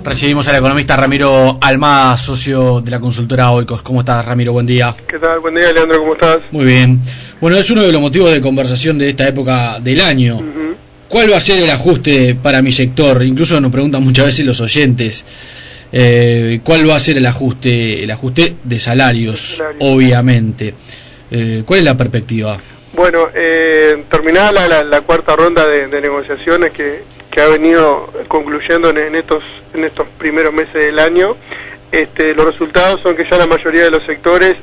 Recibimos al economista Ramiro Almada, socio de la consultora Oikos. ¿Cómo estás, Ramiro? Buen día. ¿Qué tal? Buen día, Leandro. ¿Cómo estás? Muy bien. Bueno, es uno de los motivos de conversación de esta época del año. ¿Cuál va a ser el ajuste para mi sector? Incluso nos preguntan muchas veces los oyentes. ¿Cuál va a ser el ajuste? El ajuste de salarios, obviamente. ¿Cuál es la perspectiva? Bueno, terminada la cuarta ronda de negociaciones que ha venido concluyendo en estos primeros meses del año, los resultados son que ya la mayoría de los sectores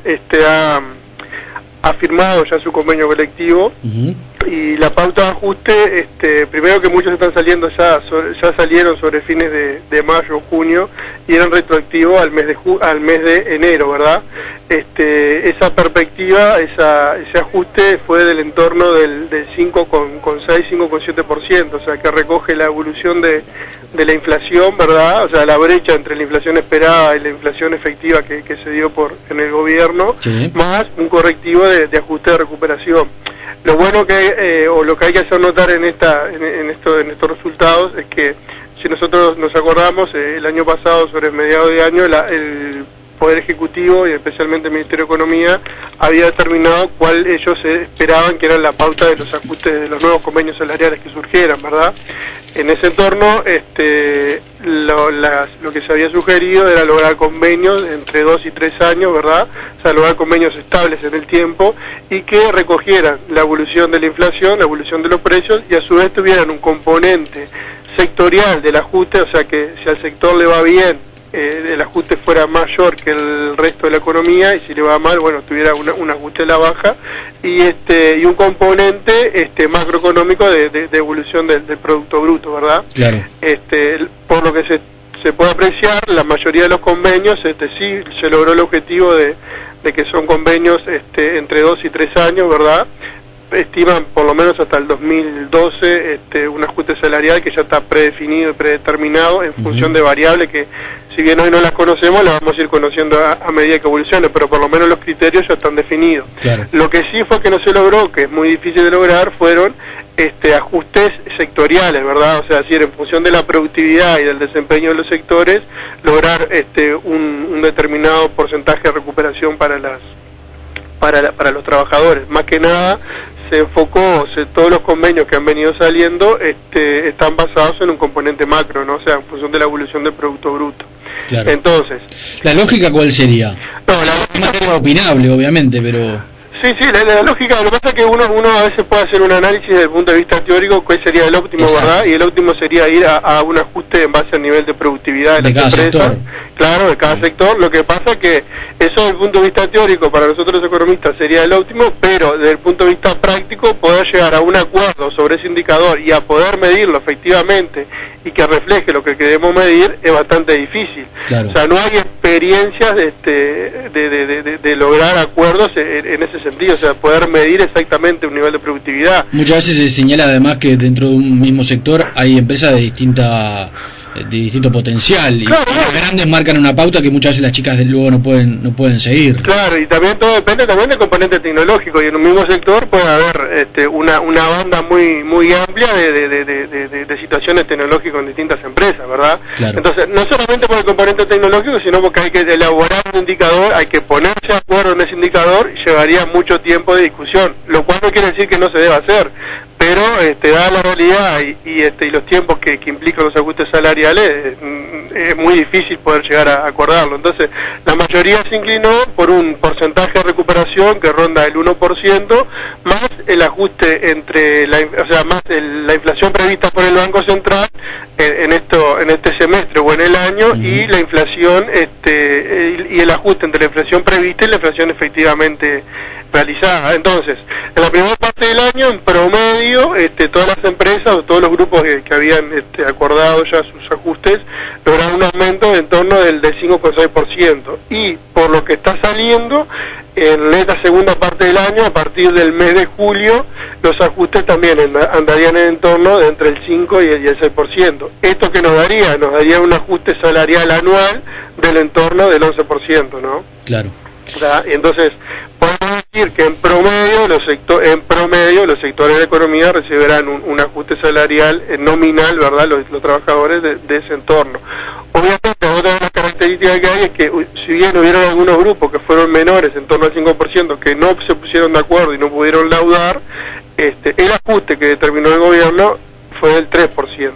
ha firmado ya su convenio colectivo. Y la pauta de ajuste, primero que muchos están saliendo ya salieron sobre fines de mayo o junio y eran retroactivos al mes de enero, ¿verdad? Esa perspectiva, ese ajuste fue del entorno del 5,6, 5,7%, o sea que recoge la evolución de la inflación, ¿verdad? O sea, la brecha entre la inflación esperada y la inflación efectiva que se dio en el gobierno, sí, más un correctivo de ajuste de recuperación. Lo bueno lo que hay que hacer notar en estos resultados es que si nosotros nos acordamos, el año pasado, sobre mediados de año, el Poder Ejecutivo y especialmente el Ministerio de Economía había determinado cuál ellos esperaban que era la pauta de los ajustes de los nuevos convenios salariales que surgieran, ¿verdad? En ese entorno, lo que se había sugerido era lograr convenios entre 2 y 3 años, ¿verdad? O sea, lograr convenios estables en el tiempo y que recogieran la evolución de la inflación, la evolución de los precios y a su vez tuvieran un componente sectorial del ajuste, o sea que si al sector le va bien, el ajuste fuera mayor que el resto de la economía y si le va mal, bueno, tuviera un ajuste a la baja y un componente macroeconómico de evolución del Producto Bruto, ¿verdad? Claro. Por lo que se puede apreciar, la mayoría de los convenios sí se logró el objetivo de que son convenios entre 2 y 3 años, ¿verdad? Estiman por lo menos hasta el 2012 un ajuste salarial que ya está predefinido y predeterminado en función de variables que, si bien hoy no las conocemos, las vamos a ir conociendo a medida que evolucione, pero por lo menos los criterios ya están definidos. Claro. Lo que sí fue que no se logró, que es muy difícil de lograr, fueron ajustes sectoriales, ¿verdad? O sea, es decir, en función de la productividad y del desempeño de los sectores, lograr un determinado porcentaje de recuperación para los trabajadores. Más que nada se enfocó, todos los convenios que han venido saliendo están basados en un componente macro, ¿no? O sea, en función de la evolución del Producto Bruto. Claro. Entonces, ¿la lógica cuál sería? No, la lógica es opinable, obviamente, pero... Sí, la lógica, lo que pasa es que uno a veces puede hacer un análisis desde el punto de vista teórico, cuál sería el óptimo, exacto, ¿verdad? Y el óptimo sería ir a un ajuste en base al nivel de productividad de las empresas. Sector. Claro, de cada sector. Lo que pasa es que eso desde el punto de vista teórico, para nosotros los economistas sería el óptimo, pero desde el punto de vista práctico, poder llegar a un acuerdo sobre ese indicador y a poder medirlo efectivamente y que refleje lo que queremos medir es bastante difícil. Claro. O sea, no hay experiencias de lograr acuerdos en ese sentido, o sea, poder medir exactamente un nivel de productividad. Muchas veces se señala además que dentro de un mismo sector hay empresas de distinto potencial, y claro, las grandes marcan una pauta que muchas veces las chicas de luego no pueden seguir. Claro, y también todo depende también del componente tecnológico, y en un mismo sector puede haber una banda muy amplia de situaciones tecnológicas en distintas empresas, ¿verdad? Claro. Entonces, no solamente por el componente tecnológico, sino porque hay que elaborar un indicador, hay que ponerse de acuerdo en ese indicador, y llevaría mucho tiempo de discusión, lo cual no quiere decir que no se deba hacer, pero dada la realidad y los tiempos que implican los ajustes salariales, es muy difícil poder llegar a acordarlo. Entonces, la mayoría se inclinó por un porcentaje de recuperación que ronda el 1%, más el ajuste entre la inflación prevista por el Banco Central en este semestre o en el año, y la inflación y el ajuste entre la inflación prevista y la inflación efectivamente realizada. Entonces, en la primera parte del año, en promedio, todas las empresas o todos los grupos que habían acordado ya sus ajustes lograron un aumento de en torno del 5,6%, y por lo que está saliendo en esta segunda parte del año, a partir del mes de julio, los ajustes también andarían en torno de entre el 5 y el 6%. ¿Esto qué nos daría? Nos daría un ajuste salarial anual del entorno del 11%, ¿no? Claro. ¿verdad? Y entonces, podemos decir que en promedio los sectores de la economía recibirán un ajuste salarial nominal, ¿verdad?, los trabajadores de ese entorno. Obviamente, otra de las características que hay es que, si bien hubieron algunos grupos que fueron menores, en torno al 5%, que no se pusieron de acuerdo y no pudieron laudar, el ajuste que determinó el gobierno fue del 3%.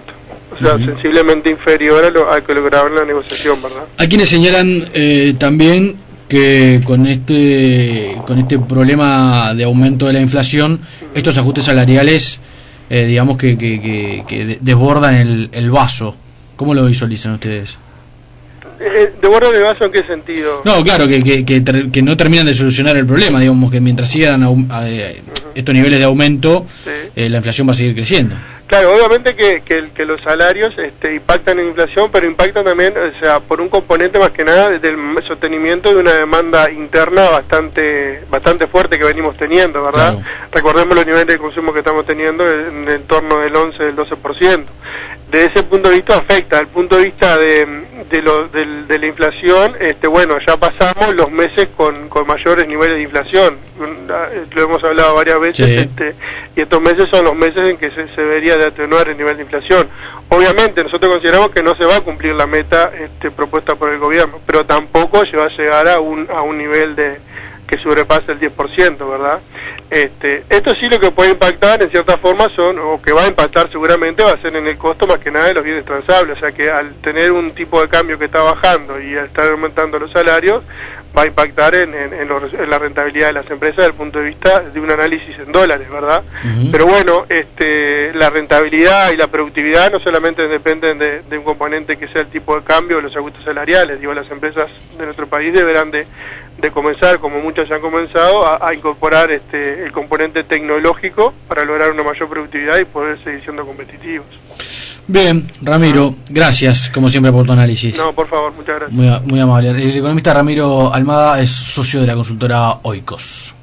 O sea, sensiblemente inferior a que lograron la negociación, ¿verdad? Hay quienes señalan también que con este problema de aumento de la inflación, estos ajustes salariales, digamos que desbordan el vaso. ¿Cómo lo visualizan ustedes? ¿Desbordan el vaso en qué sentido? No, claro, que no terminan de solucionar el problema, digamos que mientras sigan estos niveles de aumento, sí, la inflación va a seguir creciendo. Claro, obviamente que los salarios impactan en la inflación, pero impactan también, o sea, por un componente más que nada del sostenimiento de una demanda interna bastante fuerte que venimos teniendo, ¿verdad? Claro. Recordemos los niveles de consumo que estamos teniendo en el torno del 11, del 12%. De ese punto de vista afecta. Desde el punto de vista de la inflación, bueno, ya pasamos los meses con mayores niveles de inflación. Lo hemos hablado varias veces, sí. Y estos meses son los meses en que se debería de atenuar el nivel de inflación. Obviamente nosotros consideramos que no se va a cumplir la meta propuesta por el gobierno, pero tampoco se va a llegar a un nivel que sobrepase el 10%, ¿verdad? Esto sí lo que puede impactar en cierta forma o que va a impactar seguramente, va a ser en el costo más que nada de los bienes transables, o sea que al tener un tipo de cambio que está bajando y al estar aumentando los salarios, va a impactar en la rentabilidad de las empresas desde el punto de vista de un análisis en dólares, ¿verdad? Pero bueno, la rentabilidad y la productividad no solamente dependen de un componente que sea el tipo de cambio o los ajustes salariales. Digo, las empresas de nuestro país deberán de comenzar, como muchas ya han comenzado, a incorporar el componente tecnológico para lograr una mayor productividad y poder seguir siendo competitivos. Bien, Ramiro, gracias como siempre por tu análisis. No, por favor, muchas gracias. Muy amable. El economista Ramiro Almada es socio de la consultora Oikos.